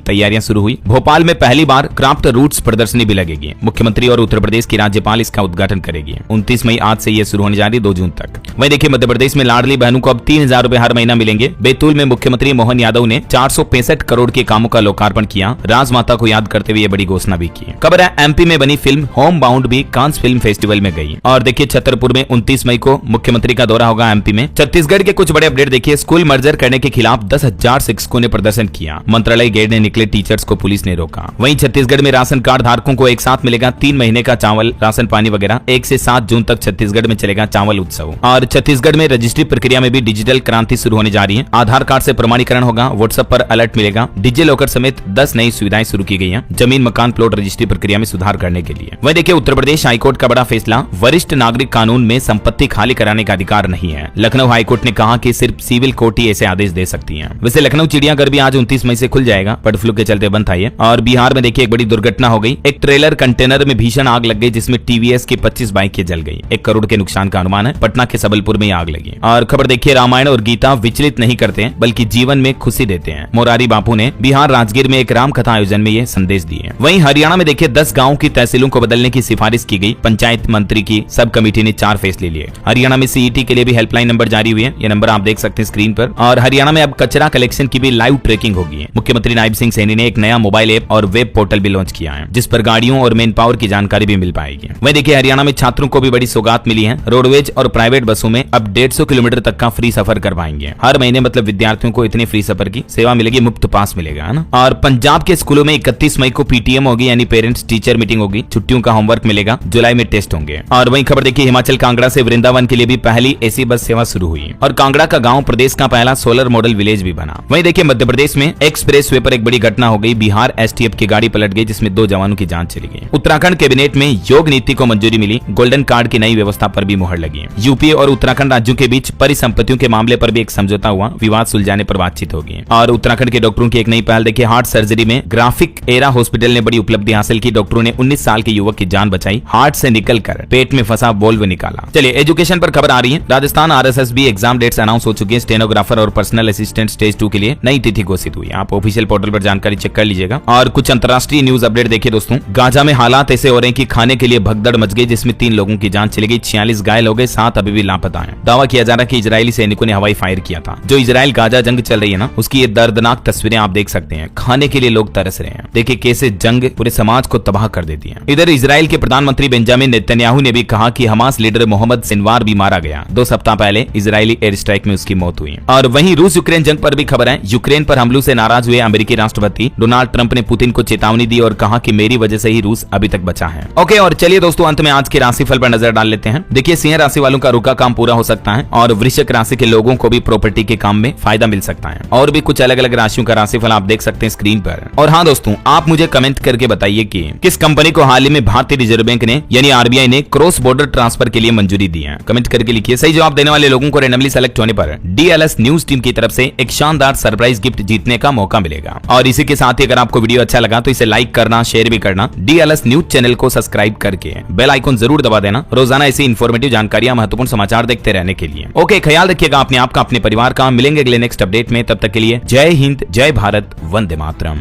तैयारियां शुरू हुई। भोपाल में पहली बार क्राफ्ट रूट्स प्रदर्शनी भी लगेगी। मुख्यमंत्री और उत्तर प्रदेश की राज्यपाल इसका उद्घाटन करेगी। 29 मई आज से ये शुरू होने जा रही है 2 जून तक। वहीं देखिए मध्य प्रदेश में लाडली बहनों को अब 3000 रुपए हर महीना मिलेंगे। बैतूल में मुख्यमंत्री मोहन यादव ने 465 करोड़ के कामों का लोकार्पण किया। राजमाता को याद करते हुए ये बड़ी घोषणा भी की। खबर है एमपी में बनी फिल्म होम बाउंड भी कांस फिल्म फेस्टिवल में गई। और देखिए छतरपुर में 29 मई को मुख्यमंत्री का दौरा होगा एमपी में। छत्तीसगढ़ के कुछ बड़े अपडेट देखिए। स्कूल मर्जर करने के खिलाफ 10,000 शिक्षकों ने प्रदर्शन किया। मंत्रालय गेट ने निकले टीचर्स को पुलिस ने रोका। वहीं छत्तीसगढ़ में राशन कार्ड धारकों को एक साथ मिलेगा 3 महीने का चावल, राशन पानी वगैरह। 1 से 7 जून तक छत्तीसगढ़ में चलेगा चावल उत्सव। और छत्तीसगढ़ में रजिस्ट्री प्रक्रिया में भी डिजिटल क्रांति शुरू होने जा रही है। आधार कार्ड से प्रमाणीकरण होगा। व्हाट्सएप पर अलर्ट मिलेगा। डिजी लॉकर समेत 10 नई सुविधाएं शुरू की गई हैं जमीन मकान प्लॉट रजिस्ट्री प्रक्रिया में सुधार करने के लिए। वहीं देखिए उत्तर प्रदेश हाईकोर्ट का बड़ा फैसला। वरिष्ठ नागरिक कानून में संपत्ति खाली कराने का अधिकार नहीं है। लखनऊ हाईकोर्ट ने कहा कि सिर्फ सिविल कोर्ट ही ऐसे आदेश दे सकती है। वैसे लखनऊ चिड़ियाघर भी आज 29 मई से खुल जाएगा। बर्ड फ्लू के चलते बंद था ये। और बिहार में देखिए एक बड़ी दुर्घटना हो गई। एक ट्रेलर कंटेनर में भीषण आग लग गई जिसमें टीवीएस की 25 बाइकें जल गई। 1 करोड़ के नुकसान का अनुमान है। पटना के सबलपुर में आग लगी। और खबर देखिए रामायण और गीता विचलित नहीं करते हैं बल्कि जीवन में खुशी देते हैं। मोरारी बापू ने बिहार राजगीर में एक राम कथा आयोजन में ये संदेश दिए। वहीं हरियाणा में देखिए 10 गाँव की तहसीलों को बदलने की सिफारिश की गई। पंचायत मंत्री की सब कमेटी ने 4 फैसले लिए। हरियाणा में सीईटी के लिए भी हेल्पलाइन नंबर जारी हुए हैं। ये नंबर आप देख सकते हैं स्क्रीन पर। और हरियाणा में अब कचरा कलेक्शन की भी लाइव ट्रैकिंग होगी। मुख्यमंत्री नायब सिंह सैनी ने एक नया मोबाइल ऐप और वेब पोर्टल भी लॉन्च किया है जिस पर गाड़ियों और मेन पावर की जानकारी भी मिल पाएगी। वहीं देखिए हरियाणा में छात्रों को भी बड़ी सौगात मिली है। रोडवेज और प्राइवेट बसों में अब 150 किलोमीटर तक का फ्री सफर कर पाएंगे। हर महीने मतलब विद्यार्थियों को इतने फ्री सफर की सेवा मिलेगी। मुफ्त पास मिलेगा है ना। और पंजाब के स्कूलों में 31 मई को पीटीएम होगी यानी पेरेंट्स टीचर मीटिंग होगी। छुट्टियों का होमवर्क मिलेगा। जुलाई में टेस्ट होंगे। और वहीं खबर देखिए हिमाचल कांगड़ा से वृंदावन के लिए भी पहली एसी बस सेवा शुरू हुई। और कांगड़ा का गांव प्रदेश का पहला सोलर मॉडल विलेज भी बना। वहीं देखिए मध्य प्रदेश में एक्सप्रेस वे पर एक बड़ी घटना हो गई। बिहार एसटीएफ की गाड़ी पलट गई जिसमें 2 जवानों की जान चली गई। उत्तराखंड कैबिनेट में योग नीति को मंजूरी मिली। गोल्डन कार्ड की नई व्यवस्था पर भी मुहर लगी। यूपी और उत्तराखंड राज्यों के बीच परिसंपत्तियों के मामले पर भी एक समझौता हुआ। विवाद सुलझाने पर बातचीत होगी। और उत्तराखंड के डॉक्टरों की एक नई पहल देखिए। हार्ट सर्जरी में ग्राफिक एरा हॉस्पिटल ने बड़ी उपलब्धि हासिल की। डॉक्टरों ने 19 साल के युवक की जान बचाई। हार्ट से निकलकर पेट में फंसा वोल्व निकाला। चलिए एजुकेशन पर खबर आ रही है। राजस्थान आरएसएस भी एग्जाम डेट्स अनाउंस हो चुकी है। स्टेनोग्राफर और पर्सनल असिस्टेंट स्टेज 2 के लिए नई तिथि घोषित हुई। आप ऑफिशियल पोर्टल पर जानकारी चेक कर लीजिएगा। और कुछ अंतर्राष्ट्रीय न्यूज अपडेट देखिए दोस्तों। गाजा में हालात ऐसे हो रहे हैं कि खाने के लिए भगदड़ मच गई जिसमें 3 लोगों की जान चली गई। 46 घायल हो गए। 7 अभी भी लापता हैं। दावा किया जा रहा है कि इजरायली सैनिकों ने हवाई फायर किया था। जो इजराइल गाजा जंग चल रही है ना उसकी ये दर्दनाक तस्वीरें आप देख सकते हैं। खाने के लिए लोग तरस रहे हैं। देखिए कैसे जंग पूरे समाज को तबाह कर देती है। इधर इजराइल के प्रधानमंत्री बेंजामिन नेतन्याहू ने भी कहा कि हमास लीडर मोहम्मद सिनवार भी मारा गया। 2 सप्ताह पहले इजरायली एयर स्ट्राइक में उसकी मौत हुई। और वहीं रूस यूक्रेन जंग पर भी खबर है। यूक्रेन पर हमलों से नाराज हुए अमेरिकी राष्ट्रपति डोनाल्ड ट्रंप ने पुतिन को चेतावनी दी और कहा कि मेरी वजह से ही रूस अभी तक बचा है। ओके और चलिए दोस्तों अंत में आज के राशिफल पर नजर डाल लेते हैं। देखिए सिंह राशि वालों का रुका काम पूरा हो सकता है और वृश्चिक राशि के लोगों को भी प्रॉपर्टी के काम में फायदा मिल सकता है। और भी कुछ अलग अलग राशियों का राशिफल आप देख सकते हैं स्क्रीन पर। और हाँ दोस्तों आप मुझे कमेंट करके बताइए कि किस कंपनी को हाल ही में भारतीय रिजर्व बैंक ने यानी आरबीआई ने क्रॉस बॉर्डर ट्रांसफर के लिए मंजूरी दी है। कमेंट करके लिखिए। सही जवाब देने वाले लोगों को रैंडमली सेलेक्ट होने पर डीएलएस न्यूज टीम की तरफ से एक शानदार सरप्राइज गिफ्ट जीतने का मौका मिलेगा। और इसी के साथ ही अगर आपको वीडियो अच्छा लगा तो इसे लाइक करना, शेयर भी करना, डीएलएस न्यूज चैनल को सब्सक्राइब करके बेल आइकन जरूर दबा देना रोजाना ऐसी इन्फॉर्मेटिव जानकारियां, महत्वपूर्ण समाचार देखते रहने के लिए। ओके ख्याल रखिएगा अपने आप का, अपने परिवार का। मिलेंगे अगले नेक्स्ट अपडेट में। तब तक के लिए जय हिंद, जय भारत, वंदे मातरम।